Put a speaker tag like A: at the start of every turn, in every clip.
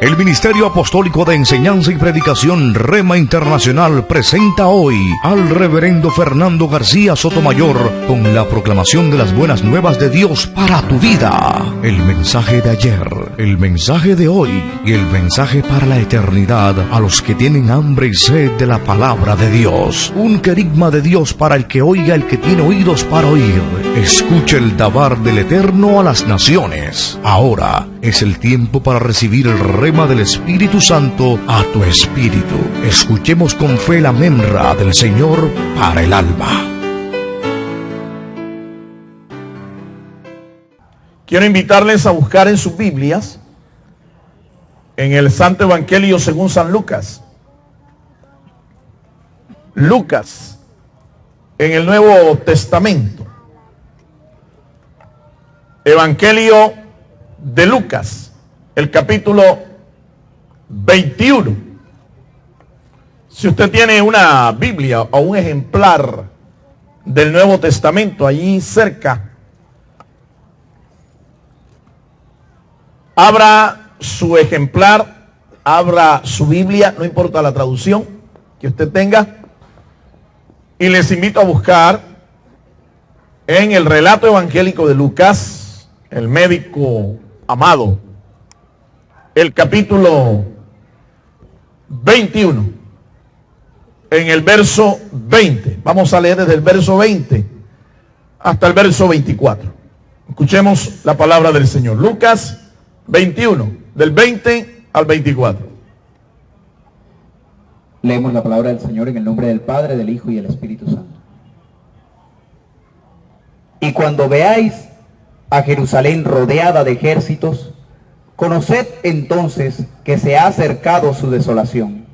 A: El Ministerio Apostólico de Enseñanza y Predicación Rema Internacional presenta hoy al Reverendo Fernando García Sotomayor con la proclamación de las buenas nuevas de Dios para tu vida. El mensaje de ayer, el mensaje de hoy y el mensaje para la eternidad a los que tienen hambre y sed de la palabra de Dios. Un querigma de Dios para el que oiga, el que tiene oídos para oír. Escuche el dabar del Eterno a las naciones. Ahora es el tiempo para recibir el rema del Espíritu Santo a tu espíritu. Escuchemos con fe la memra del Señor para el alma.
B: Quiero invitarles a buscar en sus Biblias, en el Santo Evangelio según San Lucas. Lucas, en el Nuevo Testamento. Evangelio de Lucas, el capítulo 21. Si usted tiene una Biblia o un ejemplar del Nuevo Testamento allí cerca, abra su ejemplar, abra su Biblia, no importa la traducción que usted tenga, y les invito a buscar en el relato evangélico de Lucas, el médico amado, el capítulo 21, en el verso 20. Vamos a leer desde el verso 20 hasta el verso 24. Escuchemos la palabra del Señor. Lucas 21, del 20 al 24.
C: Leemos la palabra del Señor en el nombre del Padre, del Hijo y del Espíritu Santo. Y cuando veáis a Jerusalén rodeada de ejércitos, conoced entonces que se ha acercado su desolación.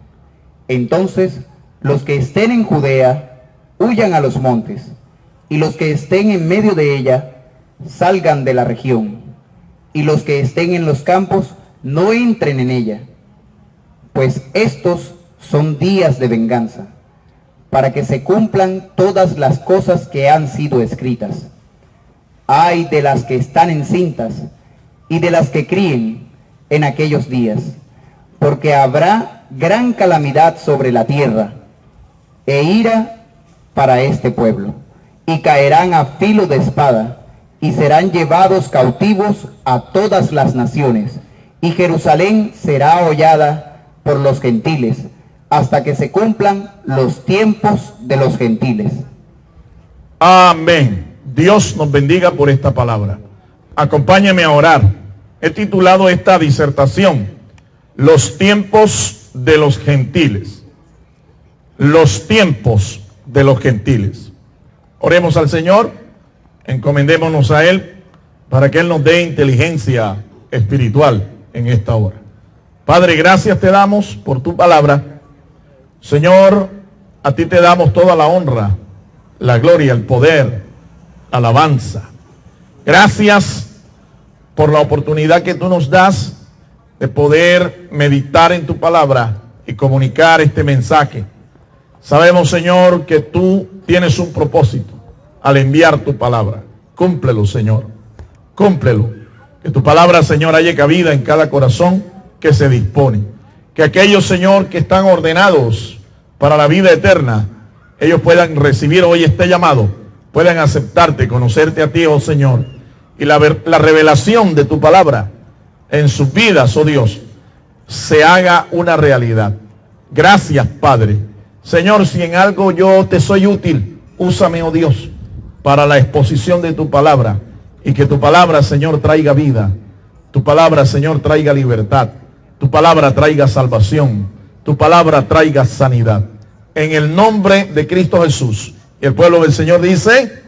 C: Entonces los que estén en Judea huyan a los montes, y los que estén en medio de ella salgan de la región, y los que estén en los campos no entren en ella, pues estos son días de venganza, para que se cumplan todas las cosas que han sido escritas. Ay de las que están encintas y de las que críen en aquellos días, porque habrá gran calamidad sobre la tierra e ira para este pueblo, y caerán a filo de espada, y serán llevados cautivos a todas las naciones, y Jerusalén será hollada por los gentiles, hasta que se cumplan los tiempos de los gentiles.
B: Amén. Dios nos bendiga por esta palabra. Acompáñame a orar. He titulado esta disertación, Los tiempos de los gentiles. Los tiempos de los gentiles. Oremos al Señor, encomendémonos a Él, para que Él nos dé inteligencia espiritual en esta hora. Padre, gracias te damos por tu palabra. Señor, a ti te damos toda la honra, la gloria, el poder, alabanza. Gracias por la oportunidad que tú nos das de poder meditar en tu palabra y comunicar este mensaje. Sabemos, Señor, que tú tienes un propósito al enviar tu palabra. Cúmplelo, Señor, cúmplelo. Que tu palabra, Señor, haya cabida en cada corazón que se dispone. Que aquellos, Señor, que están ordenados para la vida eterna, ellos puedan recibir hoy este llamado, puedan aceptarte, conocerte a ti, oh Señor, y la revelación de tu palabra en sus vidas, oh Dios, se haga una realidad. Gracias, Padre. Señor, si en algo yo te soy útil, úsame, oh Dios, para la exposición de tu palabra, y que tu palabra, Señor, traiga vida, tu palabra, Señor, traiga libertad, tu palabra traiga salvación, tu palabra traiga sanidad. En el nombre de Cristo Jesús. Y el pueblo del Señor dice,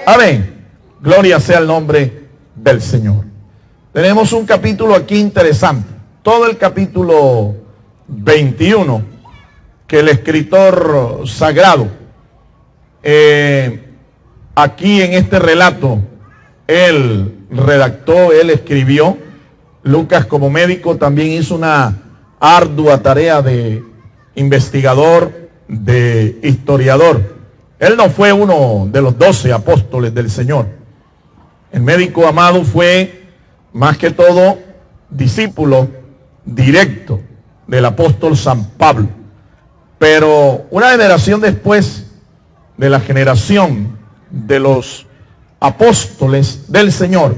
B: amén. Gloria sea el nombre del Señor. Tenemos un capítulo aquí interesante. Todo el capítulo 21 que el escritor sagrado aquí en este relato él redactó, él escribió. Lucas, como médico, también hizo una ardua tarea de investigador, de historiador. Él no fue uno de los 12 apóstoles del Señor. El médico amado fue, más que todo, discípulo directo del apóstol San Pablo. Pero una generación después de la generación de los apóstoles del Señor,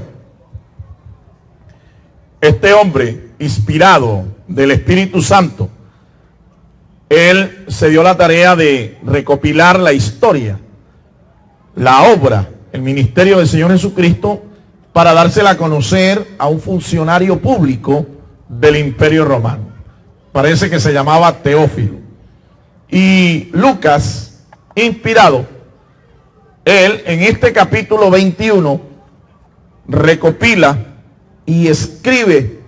B: este hombre inspirado del Espíritu Santo, él se dio la tarea de recopilar la historia, la obra, el ministerio del Señor Jesucristo, para dársela a conocer a un funcionario público del Imperio Romano. Parece que se llamaba Teófilo. Y Lucas, inspirado, él en este capítulo 21 recopila y escribe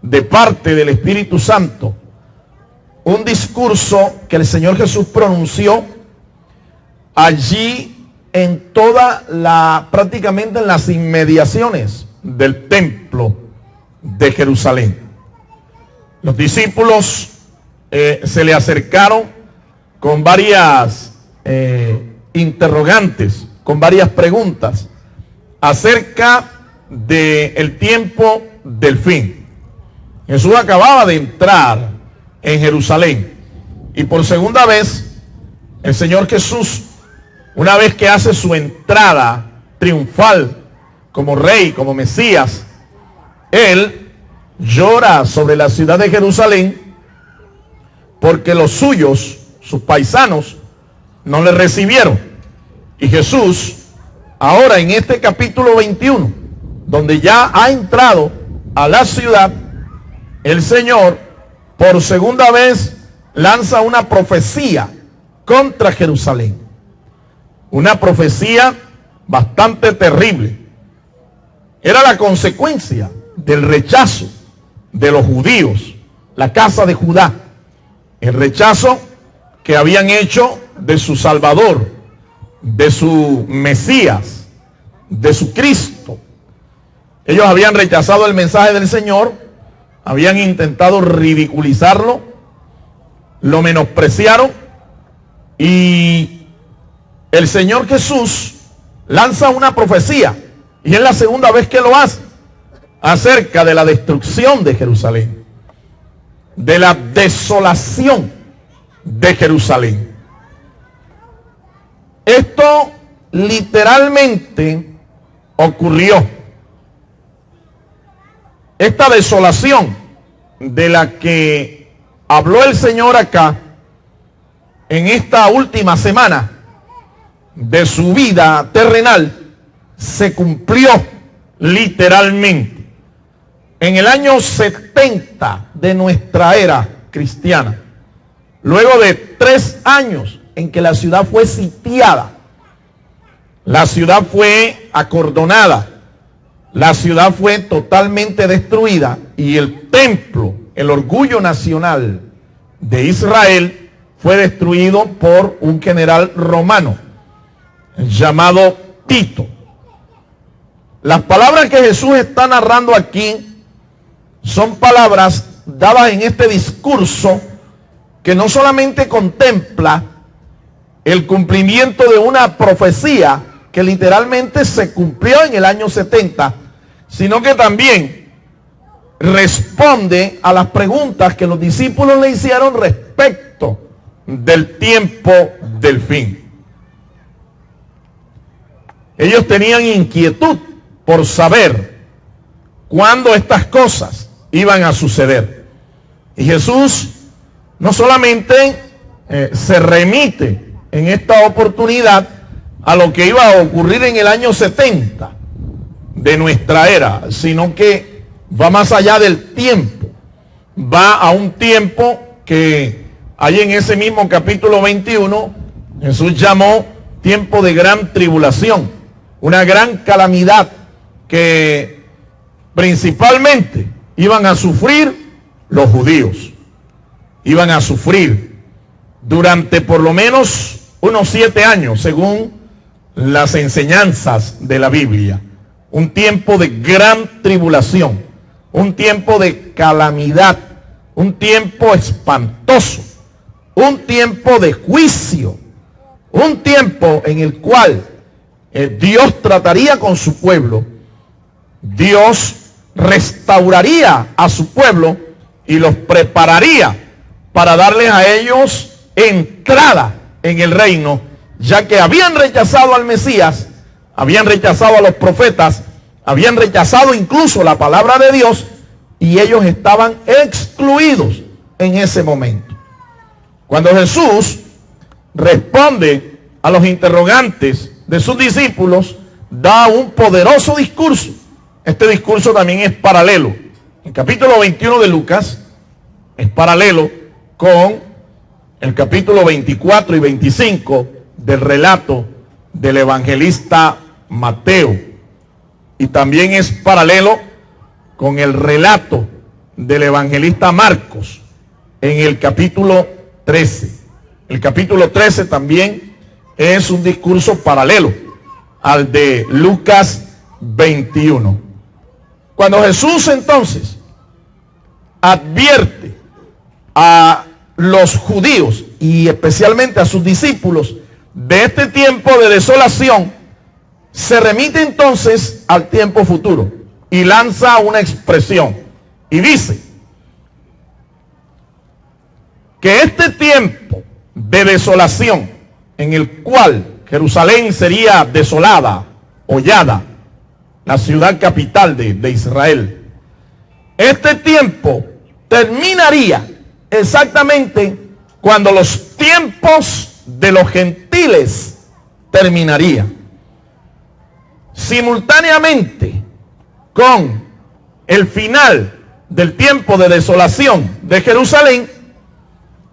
B: de parte del Espíritu Santo un discurso que el Señor Jesús pronunció allí en prácticamente en las inmediaciones del templo de Jerusalén. Los discípulos se le acercaron con varias interrogantes, con varias preguntas acerca del tiempo del fin. Jesús acababa de entrar en Jerusalén y por segunda vez el Señor Jesús, una vez que hace su entrada triunfal como rey, como Mesías, él llora sobre la ciudad de Jerusalén porque los suyos, sus paisanos, no le recibieron. Y Jesús, ahora en este capítulo 21, donde ya ha entrado a la ciudad, el Señor por segunda vez lanza una profecía contra Jerusalén. Una profecía bastante terrible. Era la consecuencia del rechazo de los judíos, la casa de Judá. El rechazo que habían hecho de su Salvador, de su Mesías, de su Cristo. Ellos habían rechazado el mensaje del Señor, habían intentado ridiculizarlo, lo menospreciaron, y el Señor Jesús lanza una profecía, y es la segunda vez que lo hace, acerca de la destrucción de Jerusalén, de la desolación de Jerusalén. Esto literalmente ocurrió. Esta desolación de la que habló el Señor acá en esta última semana de su vida terrenal se cumplió literalmente en el año 70 de nuestra era cristiana, luego de 3 años en que la ciudad fue sitiada, la ciudad fue acordonada, la ciudad fue totalmente destruida, y el templo, el orgullo nacional de Israel, fue destruido por un general romano llamado Tito. Las palabras que Jesús está narrando aquí son palabras dadas en este discurso que no solamente contempla el cumplimiento de una profecía que literalmente se cumplió en el año 70, sino que también responde a las preguntas que los discípulos le hicieron respecto del tiempo del fin. Ellos tenían inquietud por saber cuándo estas cosas iban a suceder. Y Jesús no solamente se remite en esta oportunidad a lo que iba a ocurrir en el año 70 de nuestra era, sino que va más allá del tiempo, va a un tiempo que ahí en ese mismo capítulo 21 Jesús llamó tiempo de gran tribulación, una gran calamidad que principalmente iban a sufrir los judíos, iban a sufrir durante por lo menos unos 7 años, según las enseñanzas de la Biblia. Un tiempo de gran tribulación, un tiempo de calamidad, un tiempo espantoso, un tiempo de juicio, un tiempo en el cual Dios trataría con su pueblo, Dios restauraría a su pueblo y los prepararía para darles a ellos entrada en el reino, ya que habían rechazado al Mesías, habían rechazado a los profetas, habían rechazado incluso la palabra de Dios, y ellos estaban excluidos en ese momento. Cuando Jesús responde a los interrogantes de sus discípulos, da un poderoso discurso. Este discurso también es paralelo. El capítulo 21 de Lucas es paralelo con el capítulo 24 y 25 del relato del evangelista Mateo. Y también es paralelo con el relato del evangelista Marcos en el capítulo 13. El capítulo 13 también es un discurso paralelo al de Lucas 21. Cuando Jesús entonces advierte a los judíos y especialmente a sus discípulos de este tiempo de desolación, se remite entonces al tiempo futuro y lanza una expresión y dice que este tiempo de desolación en el cual Jerusalén sería desolada, hollada, la ciudad capital de Israel, este tiempo terminaría exactamente cuando los tiempos de los gentiles terminarían. Simultáneamente con el final del tiempo de desolación de Jerusalén,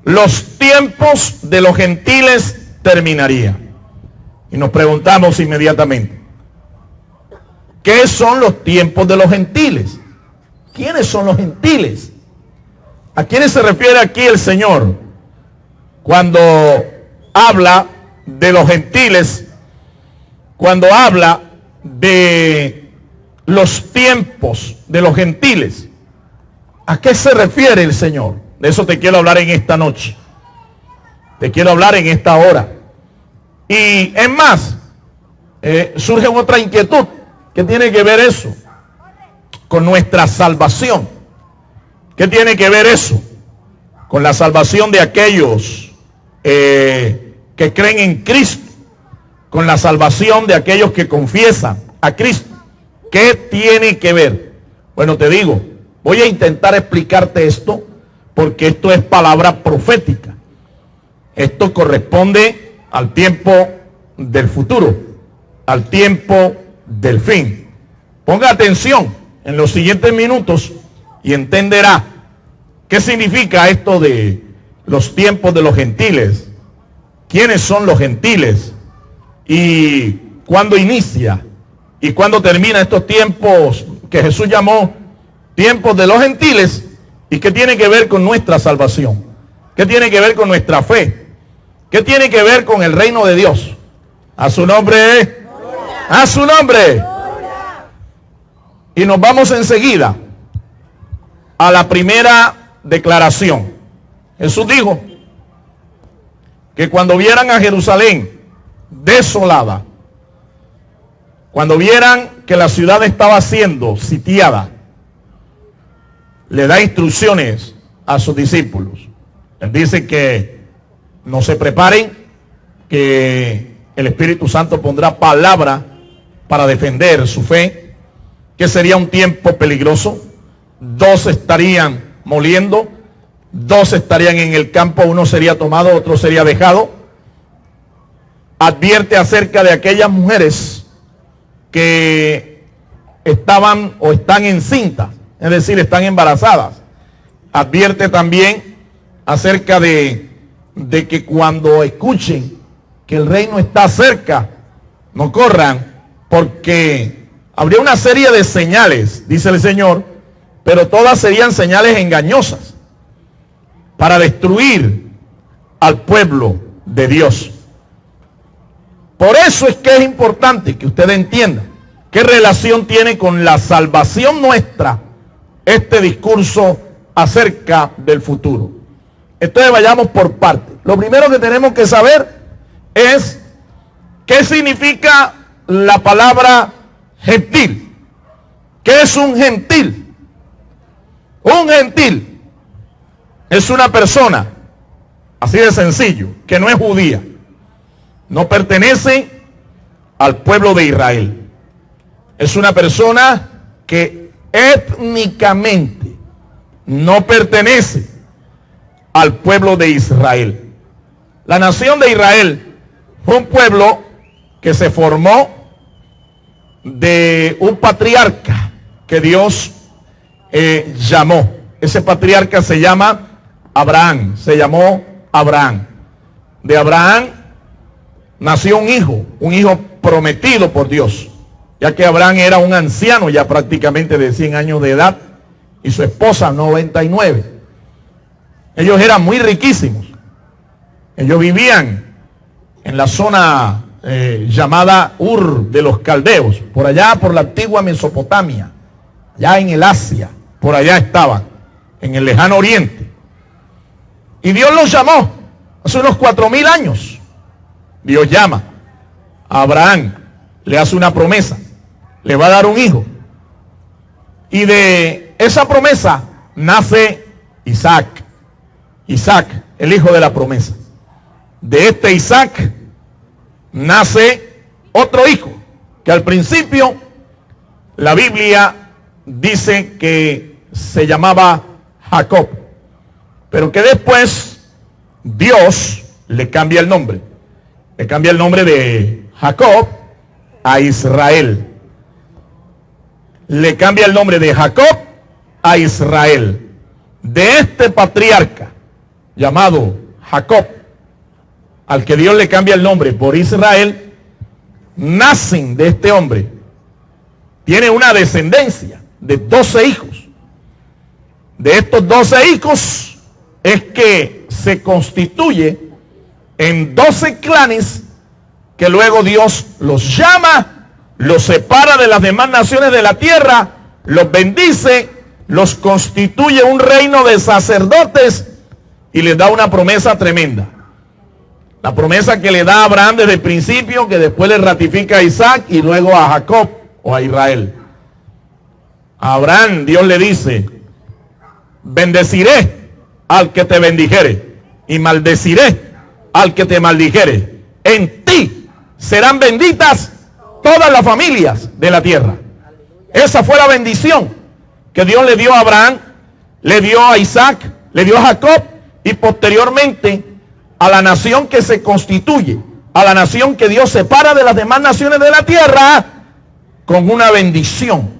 B: los tiempos de los gentiles terminarían. Y nos preguntamos inmediatamente, ¿qué son los tiempos de los gentiles? ¿Quiénes son los gentiles? ¿A quiénes se refiere aquí el Señor cuando habla de los gentiles, cuando habla de los tiempos de los gentiles? ¿A qué se refiere el Señor? De eso te quiero hablar en esta noche. Te quiero hablar en esta hora. Y es más, surge otra inquietud. ¿Qué tiene que ver eso con nuestra salvación? ¿Qué tiene que ver eso con la salvación de aquellos que creen en Cristo? Con la salvación de aquellos que confiesan a Cristo. ¿Qué tiene que ver? Bueno, te digo, voy a intentar explicarte esto porque esto es palabra profética. Esto corresponde al tiempo del futuro, al tiempo del fin. Ponga atención en los siguientes minutos y entenderá qué significa esto de los tiempos de los gentiles. ¿Quiénes son los gentiles? Y cuándo inicia y cuándo termina estos tiempos que Jesús llamó tiempos de los gentiles, y qué tiene que ver con nuestra salvación, qué tiene que ver con nuestra fe, qué tiene que ver con el reino de Dios. A su nombre, a su nombre. Y nos vamos enseguida a la primera declaración. Jesús dijo que cuando vieran a Jerusalén desolada, cuando vieran que la ciudad estaba siendo sitiada, le da instrucciones a sus discípulos. Él dice que no se preparen, que el Espíritu Santo pondrá palabra para defender su fe, que sería un tiempo peligroso. 2 estarían moliendo, 2 estarían en el campo, uno sería tomado, otro sería dejado. Advierte acerca de aquellas mujeres que estaban o están encintas, es decir, están embarazadas. Advierte también acerca de que cuando escuchen que el reino está cerca, no corran, porque habría una serie de señales, dice el Señor, pero todas serían señales engañosas para destruir al pueblo de Dios. Por eso es que es importante que usted entienda qué relación tiene con la salvación nuestra este discurso acerca del futuro. Entonces vayamos por partes. Lo primero que tenemos que saber es qué significa la palabra gentil. ¿Qué es un gentil? Un gentil es una persona, así de sencillo, que no es judía, no pertenece al pueblo de Israel. Es una persona que étnicamente no pertenece al pueblo de Israel. La nación de Israel fue un pueblo que se formó de un patriarca que Dios llamó. Ese patriarca se llama Abraham, se llamó Abraham. De Abraham nació un hijo prometido por Dios, ya que Abraham era un anciano ya prácticamente de 100 años de edad y su esposa 99. Ellos eran muy riquísimos. Ellos vivían en la zona llamada Ur de los Caldeos, por allá por la antigua Mesopotamia, ya en el Asia, por allá estaban, en el lejano oriente. Y Dios los llamó hace unos 4000 años. Dios llama a Abraham, le hace una promesa, le va a dar un hijo. Y de esa promesa nace Isaac. Isaac, el hijo de la promesa. De este Isaac nace otro hijo, que al principio la Biblia dice que se llamaba Jacob, pero que después Dios le cambia el nombre. Le cambia el nombre de Jacob a Israel. Le cambia el nombre de Jacob a Israel. De este patriarca llamado Jacob, al que Dios le cambia el nombre por Israel, nacen de este hombre. Tiene una descendencia de 12 hijos. De estos 12 hijos es que se constituye en 12 clanes que luego Dios los llama, los separa de las demás naciones de la tierra, los bendice, los constituye un reino de sacerdotes y les da una promesa tremenda. La promesa que le da a Abraham desde el principio, que después le ratifica a Isaac y luego a Jacob o a Israel. A Abraham Dios le dice: bendeciré al que te bendijere y maldeciré al que te maldijere. En ti serán benditas todas las familias de la tierra. Esa fue la bendición que Dios le dio a Abraham, le dio a Isaac, le dio a Jacob y posteriormente a la nación que se constituye, a la nación que Dios separa de las demás naciones de la tierra con una bendición.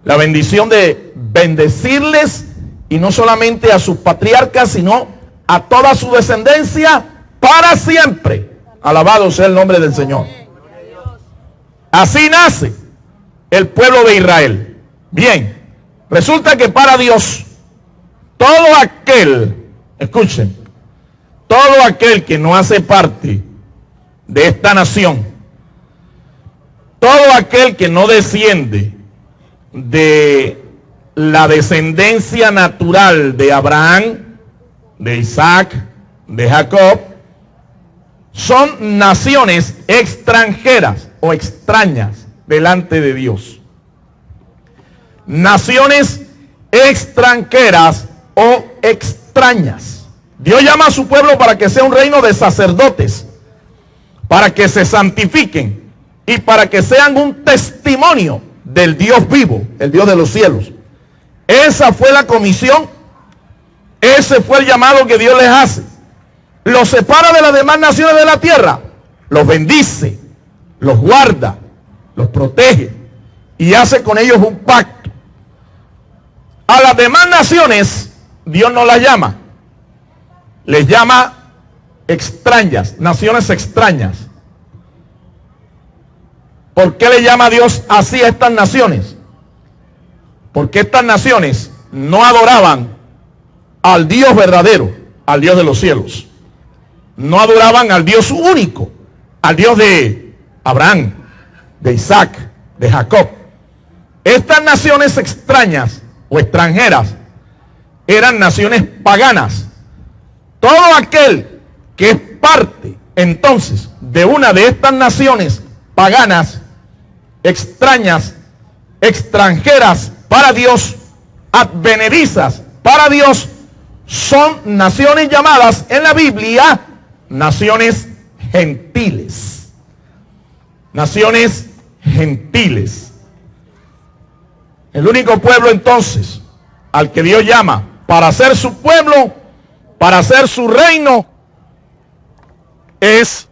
B: La bendición de bendecirles, y no solamente a sus patriarcas, sino a toda su descendencia para siempre. Alabado sea el nombre del Señor. Así nace el pueblo de Israel. Bien, resulta que para Dios, todo aquel, escuchen, todo aquel que no hace parte de esta nación, todo aquel que no desciende de la descendencia natural de Abraham, de Isaac, de Jacob, son naciones extranjeras o extrañas delante de Dios. Naciones extranjeras o extrañas. Dios llama a su pueblo para que sea un reino de sacerdotes, para que se santifiquen y para que sean un testimonio del Dios vivo, el Dios de los cielos. Esa fue la comisión, ese fue el llamado que Dios les hace. Los separa de las demás naciones de la tierra, los bendice, los guarda, los protege y hace con ellos un pacto. A las demás naciones Dios no las llama, les llama extrañas, naciones extrañas. ¿Por qué le llama Dios así a estas naciones? Porque estas naciones no adoraban al Dios verdadero, al Dios de los cielos. No adoraban al Dios único, al Dios de Abraham, de Isaac, de Jacob. Estas naciones extrañas o extranjeras eran naciones paganas. Todo aquel que es parte entonces de una de estas naciones paganas, extrañas, extranjeras para Dios, advenedizas para Dios, son naciones llamadas en la Biblia naciones gentiles. Naciones gentiles. El único pueblo entonces al que Dios llama para ser su pueblo, para ser su reino, es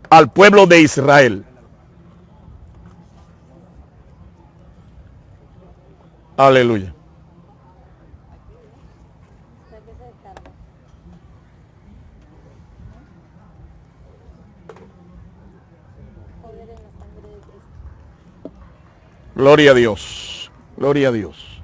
B: al pueblo de Israel. Aleluya. Gloria a Dios. Gloria a Dios.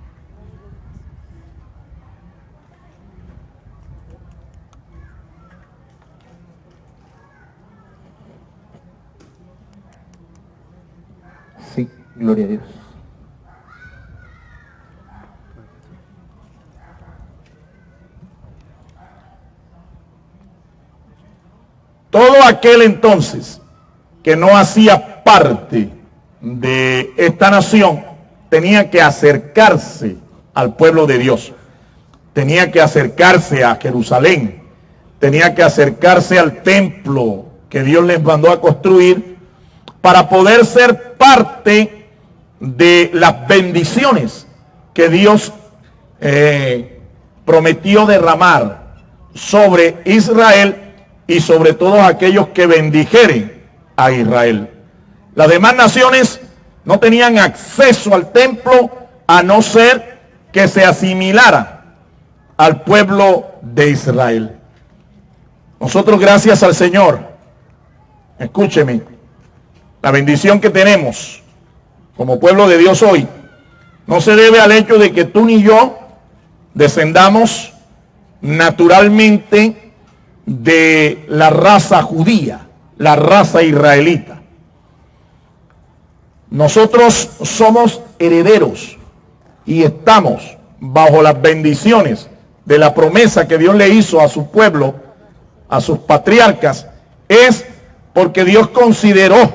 C: Sí, gloria a Dios.
B: Todo aquel entonces que no hacía parte de esta nación tenía que acercarse al pueblo de Dios, tenía que acercarse a Jerusalén, tenía que acercarse al templo que Dios les mandó a construir para poder ser parte de las bendiciones que Dios prometió derramar sobre Israel y sobre todos aquellos que bendijeren a Israel. Las demás naciones no tenían acceso al templo a no ser que se asimilara al pueblo de Israel. Nosotros, gracias al Señor, escúcheme, la bendición que tenemos como pueblo de Dios hoy no se debe al hecho de que tú ni yo descendamos naturalmente de la raza judía, la raza israelita. Nosotros somos herederos y estamos bajo las bendiciones de la promesa que Dios le hizo a su pueblo, a sus patriarcas. Es porque Dios consideró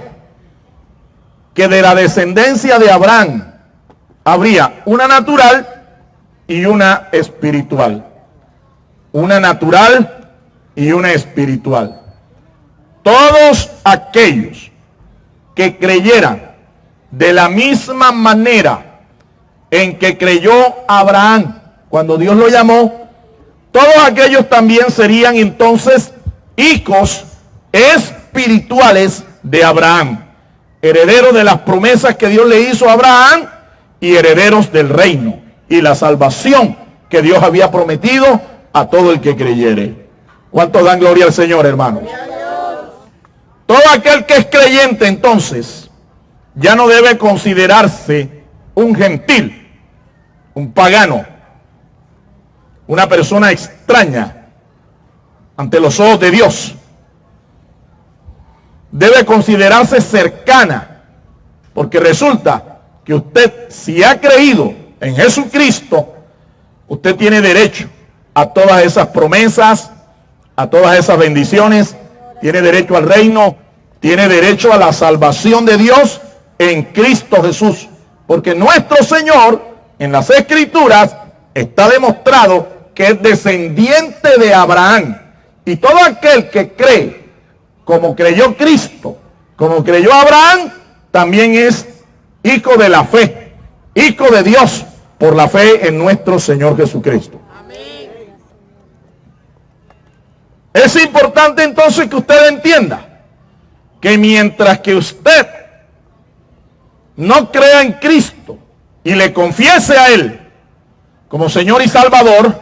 B: que de la descendencia de Abraham habría una natural y una espiritual. Una natural y una espiritual. Todos aquellos que creyeran de la misma manera en que creyó Abraham cuando Dios lo llamó, todos aquellos también serían entonces hijos espirituales de Abraham, herederos de las promesas que Dios le hizo a Abraham y herederos del reino y la salvación que Dios había prometido a todo el que creyere. ¿Cuántos dan gloria al Señor, hermanos? Todo aquel que es creyente entonces ya no debe considerarse un gentil, un pagano, una persona extraña ante los ojos de Dios. Debe considerarse cercana, porque resulta que usted, si ha creído en Jesucristo, usted tiene derecho a todas esas promesas, a todas esas bendiciones, tiene derecho al reino, tiene derecho a la salvación de Dios en Cristo Jesús, porque nuestro Señor en las Escrituras está demostrado que es descendiente de Abraham, y todo aquel que cree como creyó Cristo, como creyó Abraham, también es hijo de la fe, hijo de Dios por la fe en nuestro Señor Jesucristo. Amén. Es importante entonces que usted entienda que mientras que usted no crea en Cristo y le confiese a Él como Señor y Salvador,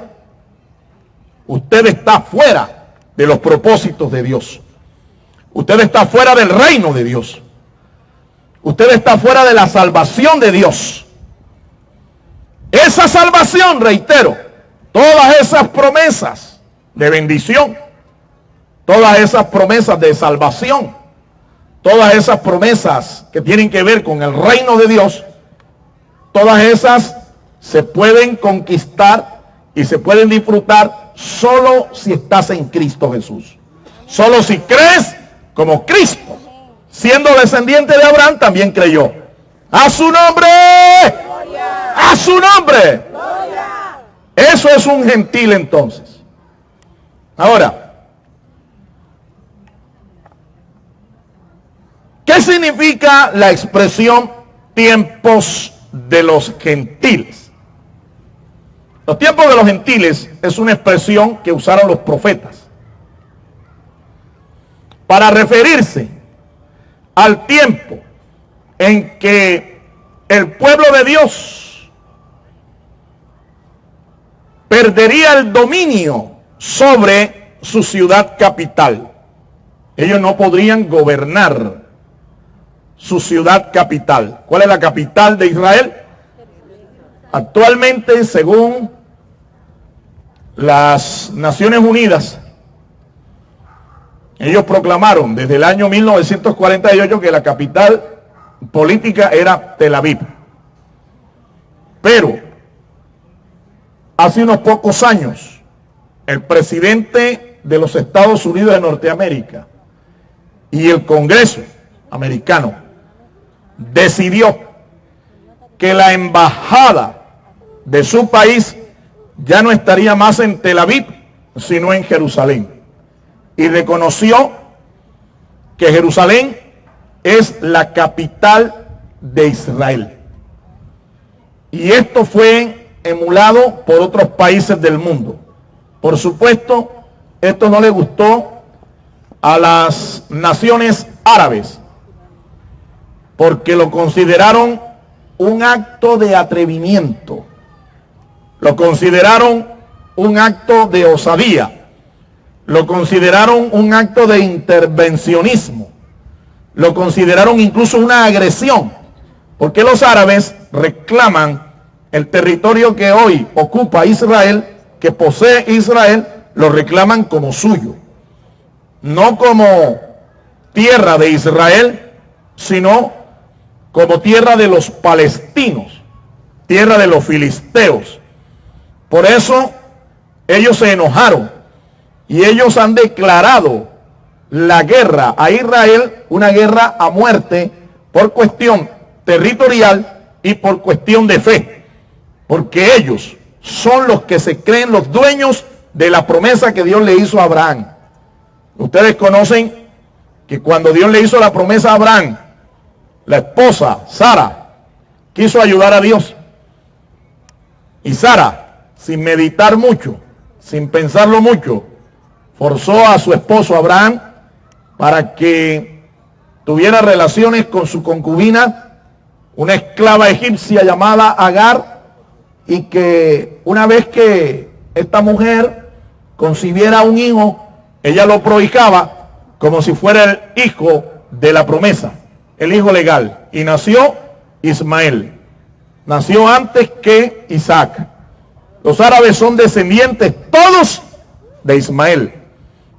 B: usted está fuera de los propósitos de Dios. Usted está fuera del reino de Dios. Usted está fuera de la salvación de Dios. Esa salvación, reitero, todas esas promesas de bendición, todas esas promesas de salvación, todas esas promesas que tienen que ver con el reino de Dios, todas esas se pueden conquistar y se pueden disfrutar solo si estás en Cristo Jesús. Solo si crees como Cristo, siendo descendiente de Abraham, también creyó. ¡A su nombre! ¡A su nombre! Eso es un gentil entonces. Ahora, ¿qué significa la expresión tiempos de los gentiles? Los tiempos de los gentiles es una expresión que usaron los profetas para referirse al tiempo en que el pueblo de Dios perdería el dominio sobre su ciudad capital. Ellos no podrían gobernar su ciudad capital. ¿Cuál es la capital de Israel? Actualmente, según las Naciones Unidas, ellos proclamaron desde el año 1948 que la capital política era Tel Aviv. Pero hace unos pocos años, el presidente de los Estados Unidos de Norteamérica y el Congreso americano decidió que la embajada de su país ya no estaría más en Tel Aviv, sino en Jerusalén. Y reconoció que Jerusalén es la capital de Israel. Y esto fue emulado por otros países del mundo. Por supuesto, esto no le gustó a las naciones árabes, porque lo consideraron un acto de atrevimiento, lo consideraron un acto de osadía, lo consideraron un acto de intervencionismo, lo consideraron incluso una agresión, porque los árabes reclaman el territorio que hoy ocupa Israel, que posee Israel, lo reclaman como suyo, no como tierra de Israel, sino como tierra de los palestinos, tierra de los filisteos. Por eso ellos se enojaron y ellos han declarado la guerra a Israel, una guerra a muerte por cuestión territorial y por cuestión de fe, porque ellos son los que se creen los dueños de la promesa que Dios le hizo a Abraham. Ustedes conocen que cuando Dios le hizo la promesa a Abraham, la esposa Sara quiso ayudar a Dios, y Sara, sin meditar mucho, sin pensarlo mucho, forzó a su esposo Abraham para que tuviera relaciones con su concubina, una esclava egipcia llamada Agar, y que una vez que esta mujer concibiera un hijo, ella lo prohijaba como si fuera el hijo de la promesa, el hijo legal, y nació Ismael. Nació antes que Isaac. Los árabes son descendientes todos de Ismael,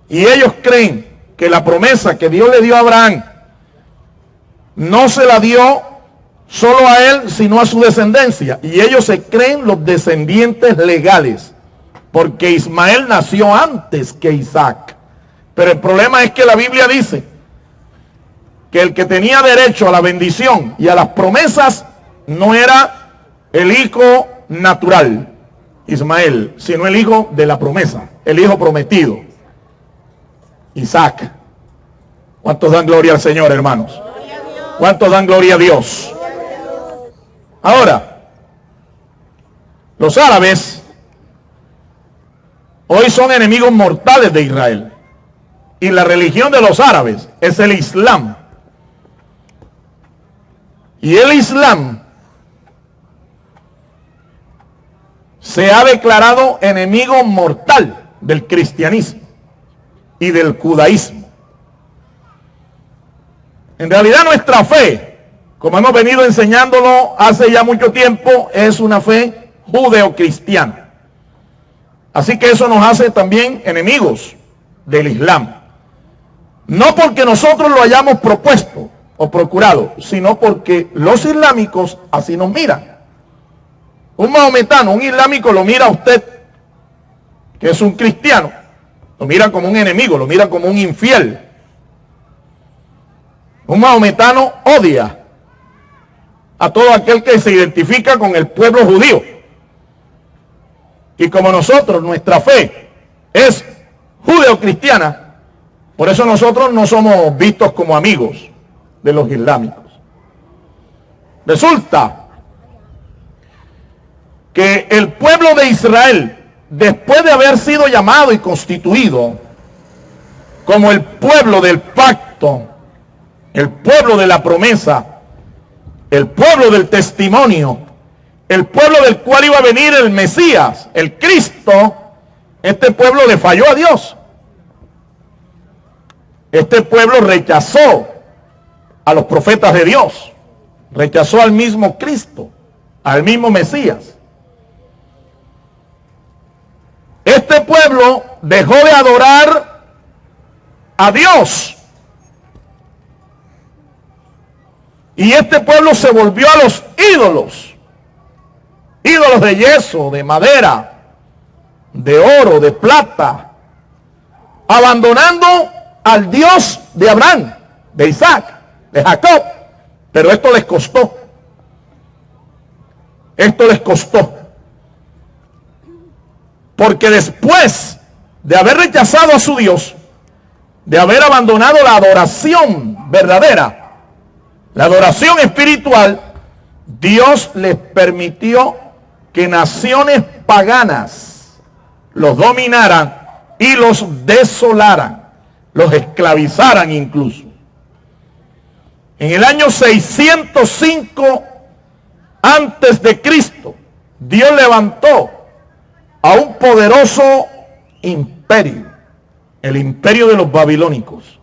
B: y ellos creen que la promesa que Dios le dio a Abraham no se la dio solo a él, sino a su descendencia, y ellos se creen los descendientes legales, porque Ismael nació antes que Isaac. Pero el problema es que la Biblia dice que el que tenía derecho a la bendición y a las promesas no era el hijo natural, Ismael, sino el hijo de la promesa, el hijo prometido, Isaac. ¿Cuántos dan gloria al Señor, hermanos? ¿Cuántos dan gloria a Dios? Ahora, los árabes hoy son enemigos mortales de Israel, y la religión de los árabes es el Islam. Y el Islam se ha declarado enemigo mortal del cristianismo y del judaísmo. En realidad nuestra fe, como hemos venido enseñándolo hace ya mucho tiempo, es una fe judeocristiana. Así que eso nos hace también enemigos del Islam. No porque nosotros lo hayamos propuesto o procurado, sino porque los islámicos así nos miran. Un mahometano, un islámico lo mira a usted, que es un cristiano, lo mira como un enemigo, lo mira como un infiel. Un mahometano odia a todo aquel que se identifica con el pueblo judío. Y como nosotros, nuestra fe es judeocristiana, por eso nosotros no somos vistos como amigos de los islámicos. Resulta que el pueblo de Israel, después de haber sido llamado y constituido como el pueblo del pacto, el pueblo de la promesa, el pueblo del testimonio, el pueblo del cual iba a venir el Mesías, el Cristo, este pueblo le falló a Dios. Este pueblo rechazó a los profetas de Dios, rechazó al mismo Cristo, al mismo Mesías. Este pueblo dejó de adorar a Dios. Y este pueblo se volvió a los ídolos. Ídolos de yeso, de madera, de oro, de plata. Abandonando al Dios de Abraham, de Isaac, de Jacob. Pero esto les costó. Esto les costó. Porque después de haber rechazado a su Dios, de haber abandonado la adoración verdadera, la adoración espiritual, Dios les permitió que naciones paganas los dominaran y los desolaran, los esclavizaran incluso. En el año 605 antes de Cristo, Dios levantó a un poderoso imperio, el imperio de los babilónicos.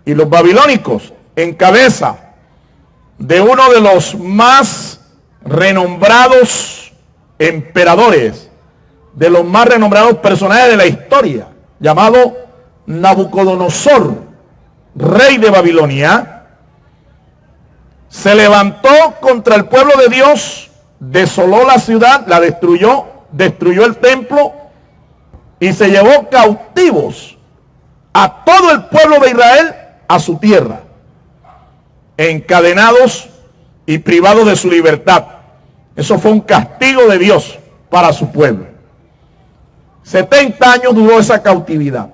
B: Y los babilónicos, en cabeza de uno de los más renombrados emperadores, de los más renombrados personajes de la historia, llamado Nabucodonosor, rey de Babilonia, se levantó contra el pueblo de Dios, desoló la ciudad, la destruyó, destruyó el templo y se llevó cautivos a todo el pueblo de Israel a su tierra, encadenados y privados de su libertad. Eso fue un castigo de Dios para su pueblo. 70 años duró esa cautividad.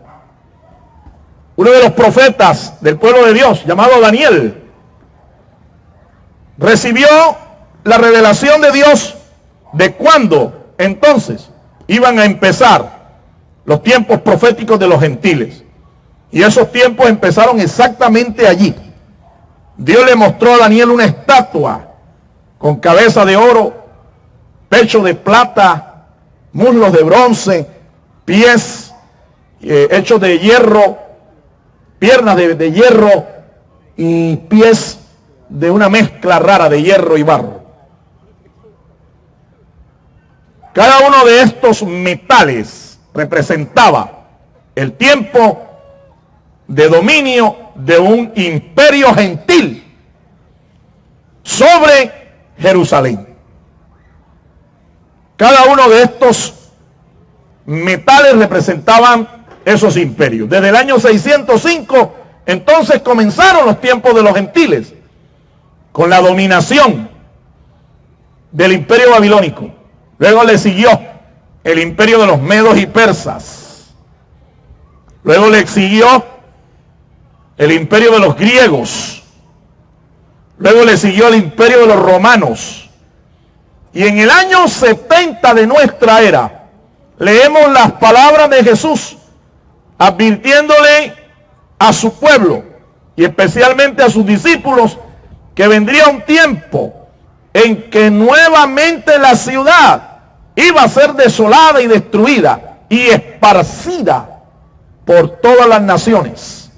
B: Uno de los profetas del pueblo de Dios, llamado Daniel, recibió la revelación de Dios de cuándo entonces iban a empezar los tiempos proféticos de los gentiles. Y esos tiempos empezaron exactamente allí. Dios le mostró a Daniel una estatua con cabeza de oro, pecho de plata, muslos de bronce, pies hechos de hierro, piernas de hierro y pies de una mezcla rara de hierro y barro. Cada uno de estos metales representaba el tiempo de dominio de un imperio gentil sobre Jerusalén. Cada uno de estos metales representaban esos imperios. Desde el año 605, entonces comenzaron los tiempos de los gentiles, con la dominación del imperio babilónico. Luego le siguió el imperio de los medos y persas. Luego le siguió el imperio de los griegos. Luego le siguió el imperio de los romanos. Y en el año 70 de nuestra era, leemos las palabras de Jesús, advirtiéndole a su pueblo, y especialmente a sus discípulos, que vendría un tiempo en que nuevamente la ciudad iba a ser desolada y destruida y esparcida por todas las naciones.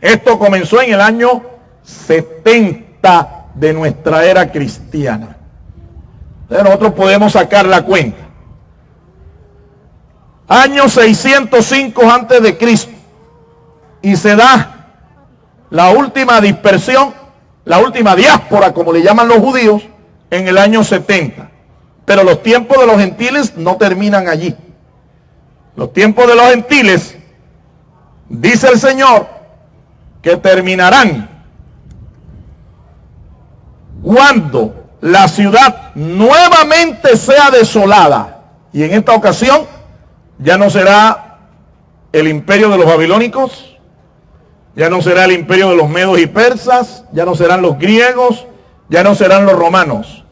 B: Esto comenzó en el año 70 de nuestra era cristiana. Entonces nosotros podemos sacar la cuenta. Año 605 antes de Cristo, y se da la última dispersión, la última diáspora, como le llaman los judíos, en el año 70. Pero los tiempos de los gentiles no terminan allí. Los tiempos de los gentiles, dice el Señor, que terminarán cuando la ciudad nuevamente sea desolada. Y en esta ocasión ya no será el imperio de los babilónicos, ya no será el imperio de los medos y persas, ya no serán los griegos, ya no serán los romanos.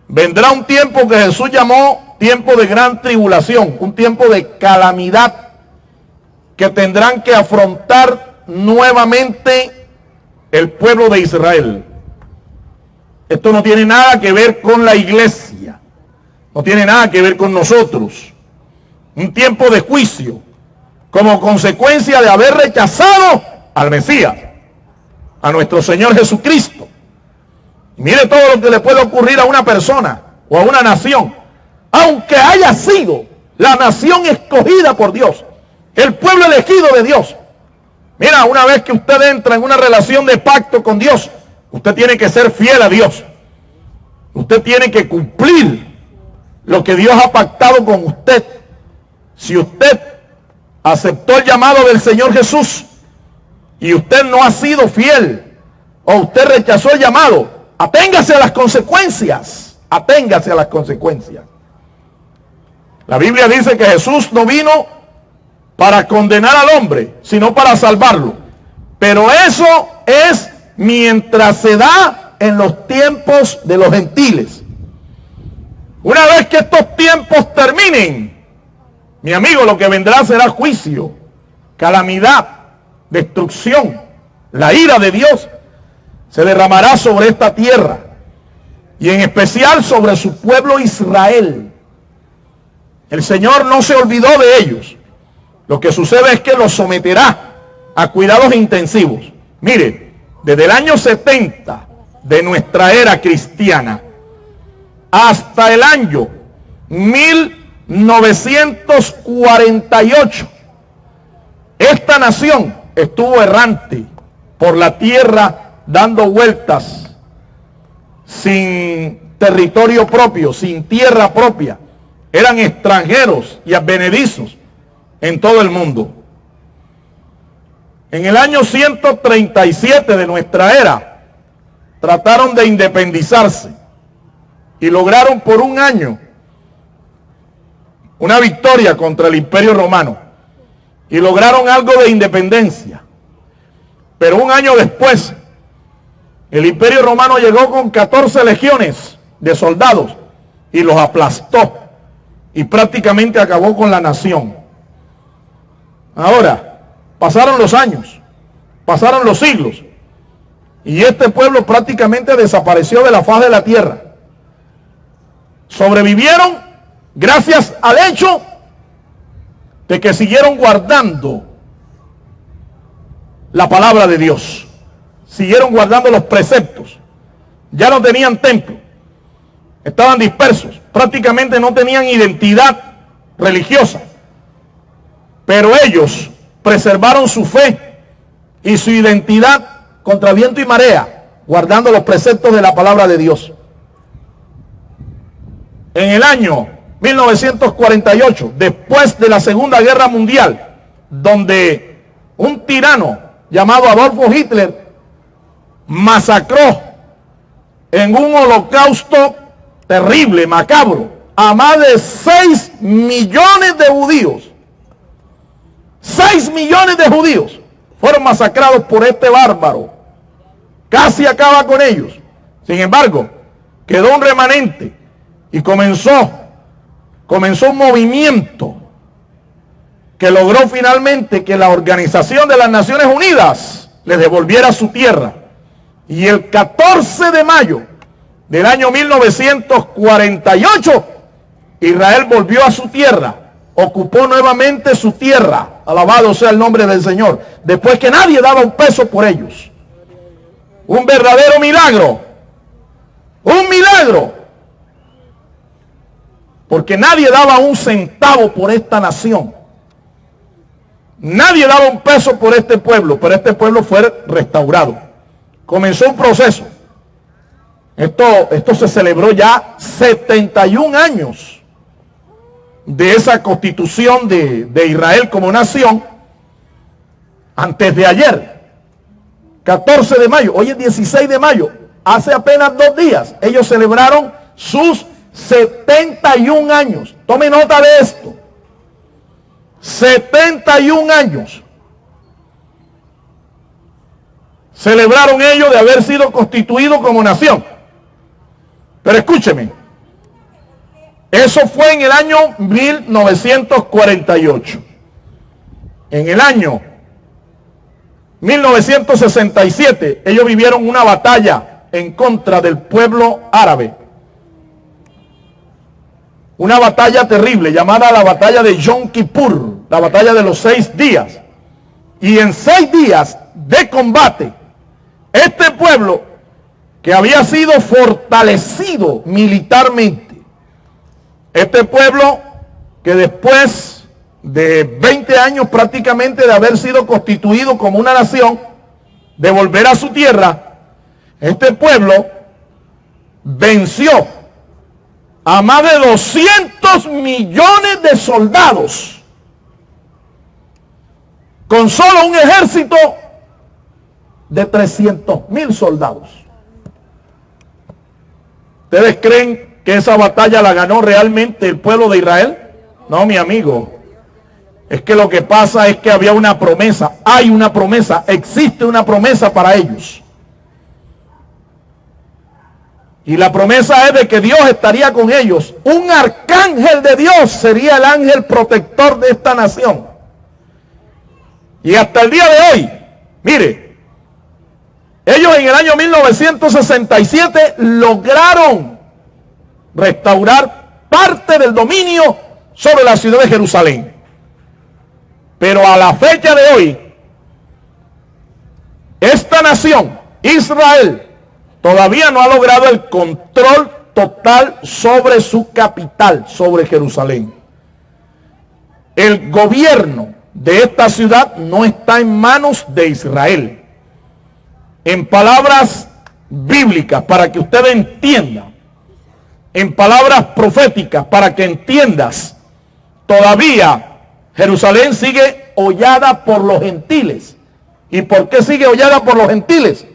B: Vendrá un tiempo que Jesús llamó tiempo de gran tribulación, un tiempo de calamidad que tendrán que afrontar nuevamente el pueblo de Israel. Esto no tiene nada que ver con la iglesia, no tiene nada que ver con nosotros. Un tiempo de juicio como consecuencia de haber rechazado al Mesías, a nuestro Señor Jesucristo. Y mire todo lo que le puede ocurrir a una persona o a una nación, aunque haya sido la nación escogida por Dios, el pueblo elegido de Dios. Mira, una vez que usted entra en una relación de pacto con Dios, usted tiene que ser fiel a Dios. Usted tiene que cumplir lo que Dios ha pactado con usted. Si usted aceptó el llamado del Señor Jesús y usted no ha sido fiel, o usted rechazó el llamado, aténgase a las consecuencias. Aténgase a las consecuencias. La Biblia dice que Jesús no vino para condenar al hombre, sino para salvarlo. Pero eso es mientras se da en los tiempos de los gentiles. Una vez que estos tiempos terminen, mi amigo, lo que vendrá será juicio, calamidad, destrucción. La ira de Dios se derramará sobre esta tierra y en especial sobre su pueblo Israel. El Señor no se olvidó de ellos. Lo que sucede es que los someterá a cuidados intensivos. Mire, desde el año 70 de nuestra era cristiana hasta el año 1948, esta nación estuvo errante por la tierra, dando vueltas sin territorio propio, sin tierra propia. Eran extranjeros y advenedizos en todo el mundo. En el año 137 de nuestra era, trataron de independizarse y lograron por un año una victoria contra el Imperio Romano y lograron algo de independencia. Pero un año después, el Imperio Romano llegó con 14 legiones de soldados y los aplastó y prácticamente acabó con la nación. Ahora, pasaron los años, pasaron los siglos, y este pueblo prácticamente desapareció de la faz de la tierra. Sobrevivieron gracias al hecho de que siguieron guardando la palabra de Dios, siguieron guardando los preceptos. Ya no tenían templo, estaban dispersos, prácticamente no tenían identidad religiosa, pero ellos preservaron su fe y su identidad contra viento y marea, guardando los preceptos de la palabra de Dios. En el año 1948, después de la Segunda Guerra Mundial, donde un tirano llamado Adolfo Hitler masacró en un holocausto terrible, macabro, a más de 6 millones de judíos. 6 millones de judíos fueron masacrados por este bárbaro. Casi acaba con ellos. Sin embargo, quedó un remanente y comenzó un movimiento que logró finalmente que la Organización de las Naciones Unidas les devolviera su tierra. Y el 14 de mayo del año 1948, Israel volvió a su tierra, ocupó nuevamente su tierra, alabado sea el nombre del Señor, después que nadie daba un peso por ellos. Un verdadero milagro, un milagro, porque nadie daba un centavo por esta nación, nadie daba un peso por este pueblo, pero este pueblo fue restaurado. Comenzó un proceso. Esto se celebró ya 71 años de esa constitución de Israel como nación, antes de ayer, 14 de mayo, hoy es 16 de mayo, hace apenas 2 días, ellos celebraron sus 71 años. Tome nota de esto. 71 años celebraron ellos de haber sido constituidos como nación. Pero escúcheme, eso fue en el año 1948. En el año 1967, ellos vivieron una batalla en contra del pueblo árabe. Una batalla terrible llamada la batalla de Yom Kippur, la batalla de los 6 días. Y en 6 días de combate, este pueblo que había sido fortalecido militarmente, este pueblo que después de 20 años prácticamente de haber sido constituido como una nación, de volver a su tierra, este pueblo venció a más de 200 millones de soldados con solo un ejército de 300.000 soldados. ¿Ustedes creen que esa batalla la ganó realmente el pueblo de Israel? No, mi amigo. Es que lo que pasa es que había una promesa, hay una promesa, existe una promesa para ellos. Y la promesa es de que Dios estaría con ellos. Un arcángel de Dios sería el ángel protector de esta nación. Y hasta el día de hoy, mire, ellos en el año 1967 lograron restaurar parte del dominio sobre la ciudad de Jerusalén. Pero a la fecha de hoy, esta nación, Israel, todavía no ha logrado el control total sobre su capital, sobre Jerusalén. El gobierno de esta ciudad no está en manos de Israel. En palabras bíblicas, para que usted entienda, en palabras proféticas, para que entiendas, todavía Jerusalén sigue hollada por los gentiles. ¿Y por qué sigue hollada por los gentiles?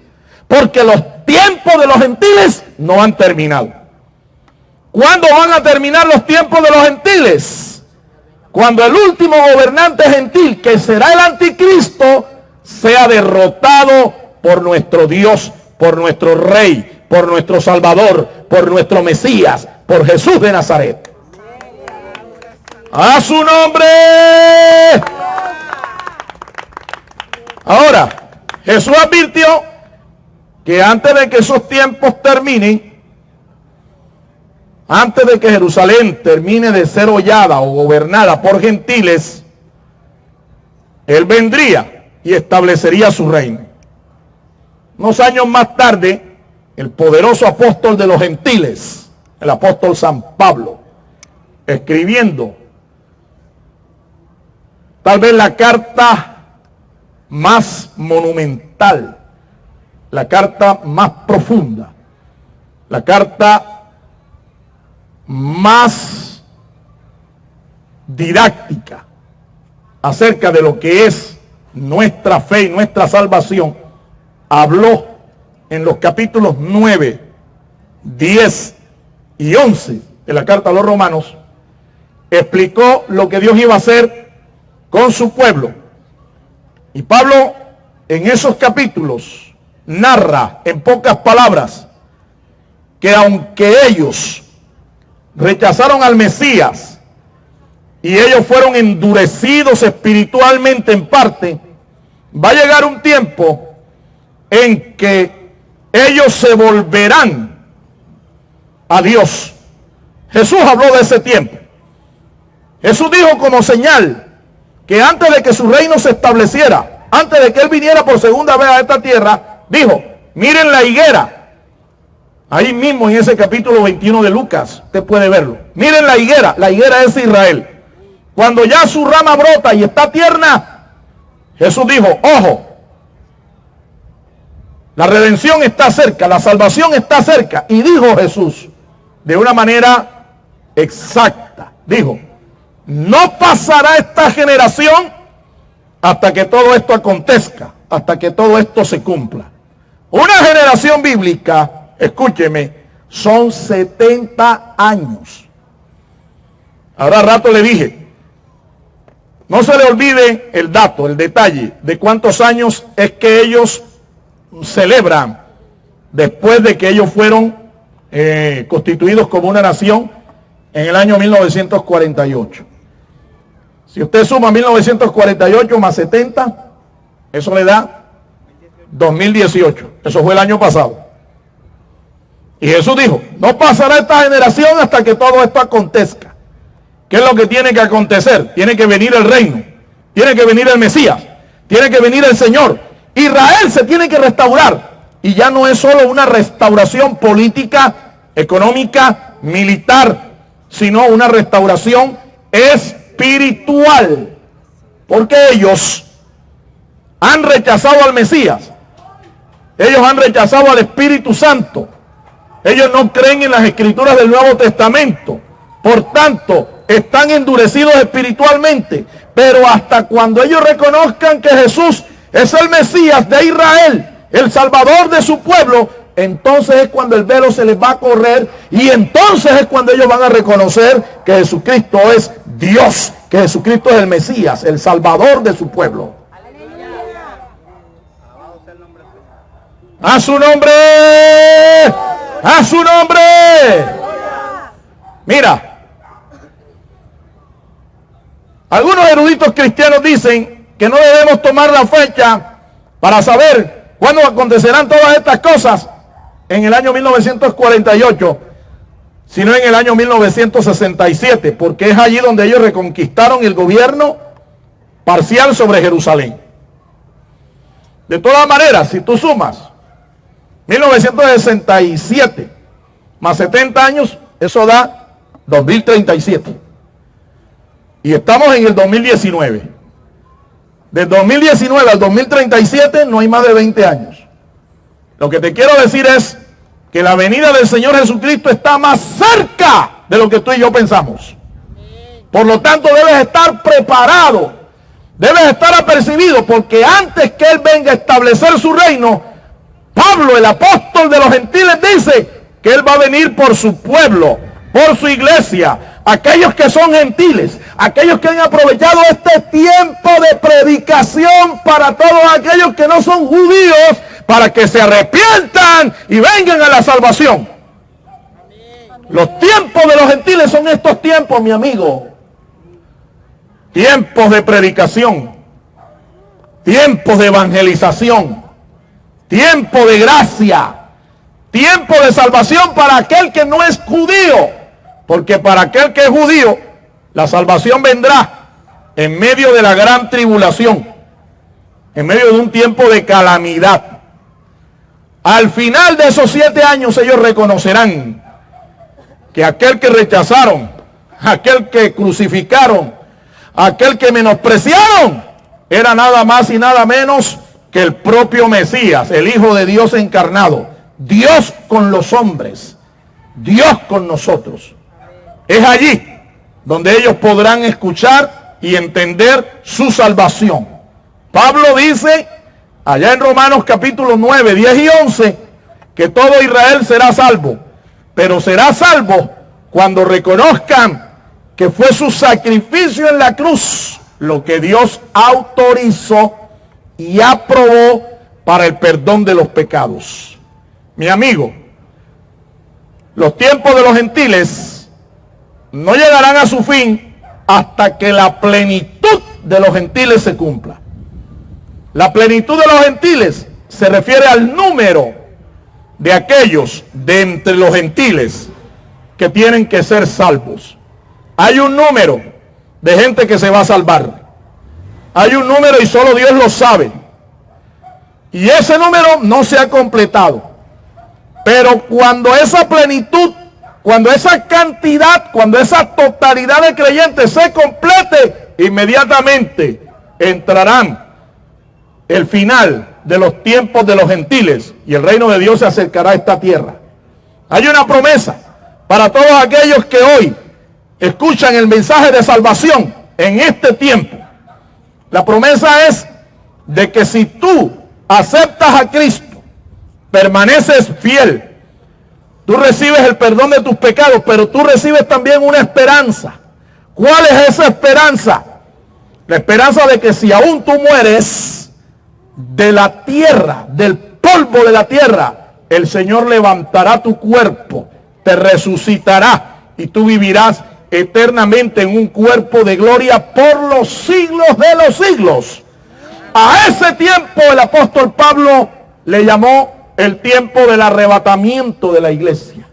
B: Porque los tiempos de los gentiles no han terminado. ¿Cuándo van a terminar los tiempos de los gentiles? Cuando el último gobernante gentil, que será el anticristo, sea derrotado por nuestro Dios, por nuestro Rey, por nuestro Salvador, por nuestro Mesías, por Jesús de Nazaret. ¡A su nombre! Ahora, Jesús advirtió que antes de que esos tiempos terminen, antes de que Jerusalén termine de ser hollada o gobernada por gentiles, Él vendría y establecería su reino. Unos años más tarde, el poderoso apóstol de los gentiles, el apóstol San Pablo, escribiendo tal vez la carta más monumental, la carta más profunda, la carta más didáctica acerca de lo que es nuestra fe y nuestra salvación, habló en los capítulos 9, 10 y 11 de la carta a los Romanos, explicó lo que Dios iba a hacer con su pueblo. Y Pablo en esos capítulos narra en pocas palabras que aunque ellos rechazaron al Mesías y ellos fueron endurecidos espiritualmente en parte, va a llegar un tiempo en que ellos se volverán a Dios. Jesús habló de ese tiempo. Jesús dijo como señal que antes de que su reino se estableciera, antes de que Él viniera por segunda vez a esta tierra, dijo, miren la higuera. Ahí mismo en ese capítulo 21 de Lucas, usted puede verlo. Miren la higuera es Israel. Cuando ya su rama brota y está tierna, Jesús dijo, ojo, la redención está cerca, la salvación está cerca. Y dijo Jesús, de una manera exacta, dijo, no pasará esta generación hasta que todo esto acontezca, hasta que todo esto se cumpla. Una generación bíblica escúcheme, son 70 años. Ahora rato le dije, no se le olvide el dato, el detalle de cuántos años es que ellos celebran después de que ellos fueron constituidos como una nación en el año 1948. Si usted suma 1948 más 70, eso le da 2018. Eso fue el año pasado. Y Jesús dijo, no pasará esta generación hasta que todo esto acontezca. ¿Qué es lo que tiene que acontecer? Tiene que venir el reino, tiene que venir el Mesías, tiene que venir el Señor. Israel se tiene que restaurar. Y ya no es solo una restauración política, económica, militar, sino una restauración espiritual. Porque ellos han rechazado al Mesías. Ellos han rechazado al Espíritu Santo. Ellos no creen en las escrituras del Nuevo Testamento. Por tanto, están endurecidos espiritualmente. Pero hasta cuando ellos reconozcan que Jesús es el Mesías de Israel, el Salvador de su pueblo, entonces es cuando el velo se les va a correr y entonces es cuando ellos van a reconocer que Jesucristo es Dios, que Jesucristo es el Mesías, el Salvador de su pueblo. ¡A su nombre! ¡A su nombre! Mira, algunos eruditos cristianos dicen que no debemos tomar la fecha para saber cuándo acontecerán todas estas cosas en el año 1948, sino en el año 1967, porque es allí donde ellos reconquistaron el gobierno parcial sobre Jerusalén. De todas maneras, si tú sumas 1967 más 70 años, eso da 2037. Y estamos en el 2019. Del 2019 al 2037 no hay más de 20 años. Lo que te quiero decir es que la venida del Señor Jesucristo está más cerca de lo que tú y yo pensamos. Por lo tanto, debes estar preparado, debes estar apercibido, porque antes que Él venga a establecer su reino, Pablo, el apóstol de los gentiles, dice que Él va a venir por su pueblo, por su iglesia, aquellos que son gentiles, aquellos que han aprovechado este tiempo de predicación para todos aquellos que no son judíos, para que se arrepientan y vengan a la salvación. Los tiempos de los gentiles son estos tiempos, mi amigo. Tiempos de predicación, tiempos de evangelización, tiempo de gracia, tiempo de salvación para aquel que no es judío. Porque para aquel que es judío, la salvación vendrá en medio de la gran tribulación, en medio de un tiempo de calamidad. Al final de esos 7 años ellos reconocerán que aquel que rechazaron, aquel que crucificaron, aquel que menospreciaron, era nada más y nada menos que el propio Mesías, el Hijo de Dios encarnado. Dios con los hombres, Dios con nosotros. Es allí donde ellos podrán escuchar y entender su salvación. Pablo dice allá en Romanos capítulo 9, 10 y 11, que todo Israel será salvo, pero será salvo cuando reconozcan que fue su sacrificio en la cruz lo que Dios autorizó y aprobó para el perdón de los pecados. Mi amigo, los tiempos de los gentiles no llegarán a su fin hasta que la plenitud de los gentiles se cumpla. La plenitud de los gentiles se refiere al número de aquellos de entre los gentiles que tienen que ser salvos. Hay un número de gente que se va a salvar. Hay un número y solo Dios lo sabe. Y ese número no se ha completado. Pero cuando esa plenitud, cuando esa cantidad, cuando esa totalidad de creyentes se complete, inmediatamente entrarán el final de los tiempos de los gentiles y el reino de Dios se acercará a esta tierra. Hay una promesa para todos aquellos que hoy escuchan el mensaje de salvación en este tiempo. La promesa es de que si tú aceptas a Cristo, permaneces fiel Tú recibes el perdón de tus pecados, pero tú recibes también una esperanza. ¿Cuál es esa esperanza? La esperanza de que si aún tú mueres de la tierra, del polvo de la tierra, el Señor levantará tu cuerpo, te resucitará y tú vivirás eternamente en un cuerpo de gloria por los siglos de los siglos. A ese tiempo el apóstol Pablo le llamó el tiempo del arrebatamiento de la iglesia,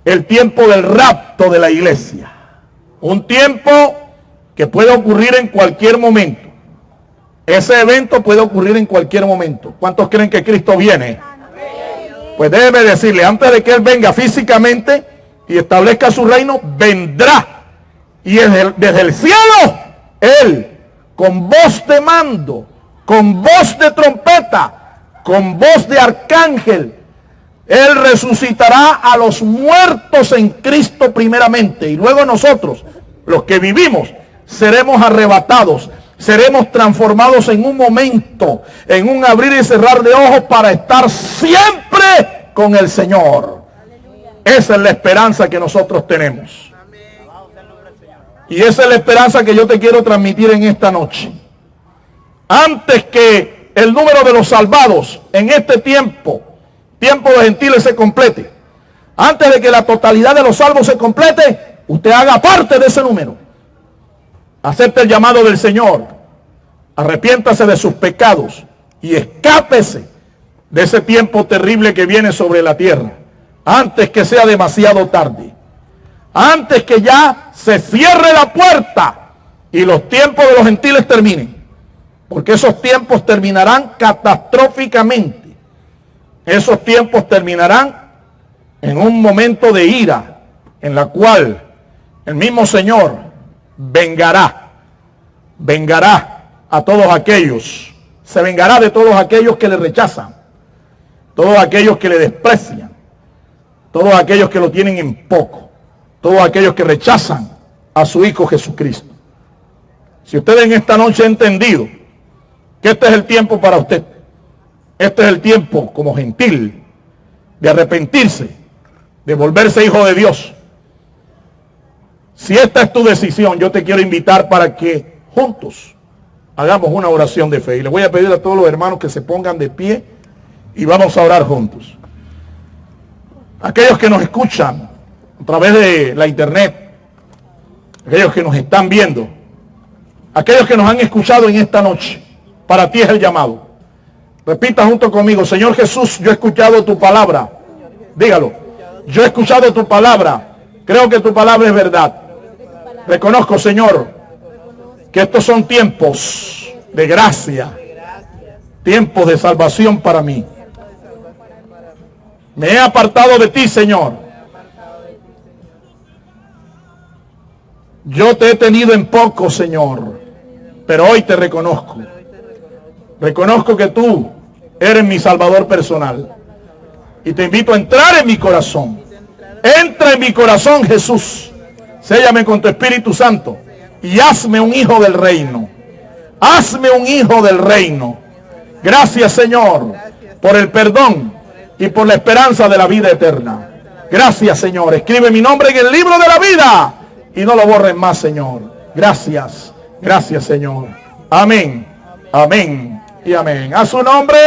B: el tiempo del rapto de la iglesia, un tiempo que puede ocurrir en cualquier momento. Ese evento puede ocurrir en cualquier momento. ¿Cuántos creen que Cristo viene? Pues déjeme decirle, antes de que Él venga físicamente y establezca su reino, vendrá. Y desde el cielo, Él, con voz de mando, con voz de trompeta, con voz de arcángel, Él resucitará a los muertos en Cristo primeramente. Y luego nosotros, los que vivimos, seremos arrebatados. Seremos transformados en un momento, en un abrir y cerrar de ojos para estar siempre con el Señor. Esa es la esperanza que nosotros tenemos. Y esa es la esperanza que yo te quiero transmitir en esta noche. Antes que el número de los salvados en este tiempo de gentiles se complete, antes de que la totalidad de los salvos se complete, usted haga parte de ese número. Acepte el llamado del Señor, arrepiéntase de sus pecados y escápese de ese tiempo terrible que viene sobre la tierra, antes que sea demasiado tarde, antes que ya se cierre la puerta y los tiempos de los gentiles terminen, porque esos tiempos terminarán catastróficamente. Esos tiempos terminarán en un momento de ira, en la cual el mismo Señor vengará a todos aquellos, se vengará de todos aquellos que le rechazan, todos aquellos que le desprecian, todos aquellos que lo tienen en poco, todos aquellos que rechazan a su Hijo Jesucristo. Si usted en esta noche ha entendido que este es el tiempo para usted, este es el tiempo como gentil de arrepentirse, de volverse hijo de Dios. Si esta es tu decisión, yo te quiero invitar para que juntos hagamos una oración de fe. Y le voy a pedir a todos los hermanos que se pongan de pie y vamos a orar juntos. Aquellos que nos escuchan a través de la internet, aquellos que nos están viendo, aquellos que nos han escuchado en esta noche, para ti es el llamado. Repita junto conmigo: Señor Jesús, yo he escuchado tu palabra. Dígalo: yo he escuchado tu palabra, creo que tu palabra es verdad. Reconozco, Señor, que estos son tiempos de gracia, tiempos de salvación para mí. Me he apartado de ti, Señor. Yo te he tenido en poco, Señor, pero hoy te reconozco. Reconozco que tú eres mi Salvador personal. Y te invito a entrar en mi corazón. Entra en mi corazón, Jesús. Séllame con tu Espíritu Santo y hazme un hijo del reino. Hazme un hijo del reino. Gracias, Señor, por el perdón y por la esperanza de la vida eterna. Gracias, Señor. Escribe mi nombre en el libro de la vida y no lo borres más, Señor. Gracias. Gracias, Señor. Amén. Amén y amén. A su nombre.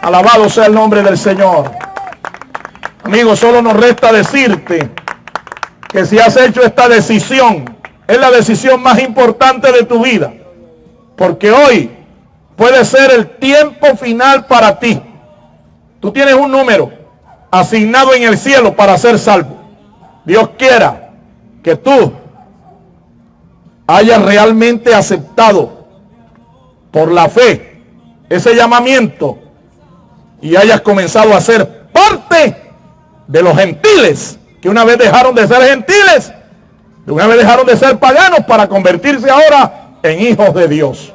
B: Alabado sea el nombre del Señor. Amigo, solo nos resta decirte que si has hecho esta decisión, es la decisión más importante de tu vida, porque hoy puede ser el tiempo final para ti. Tú tienes un número asignado en el cielo para ser salvo. Dios quiera que tú hayas realmente aceptado por la fe ese llamamiento y hayas comenzado a ser parte de los gentiles que una vez dejaron de ser gentiles, de una vez dejaron de ser paganos para convertirse ahora en hijos de Dios.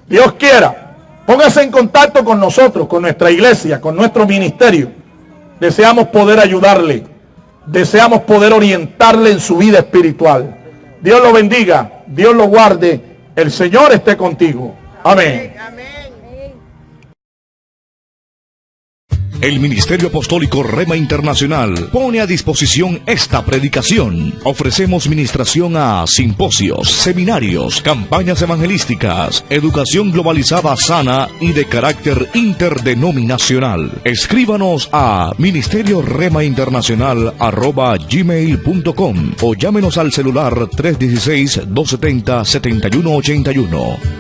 B: Dios quiera, póngase en contacto con nosotros, con nuestra iglesia, con nuestro ministerio. Deseamos poder ayudarle, deseamos poder orientarle en su vida espiritual. Dios lo bendiga, Dios lo guarde, el Señor esté contigo. Amén.
A: El Ministerio Apostólico Rema Internacional pone a disposición esta predicación. Ofrecemos ministración a simposios, seminarios, campañas evangelísticas, educación globalizada sana y de carácter interdenominacional. Escríbanos a ministerioremainternacional@gmail.com o llámenos al celular 316-270-7181.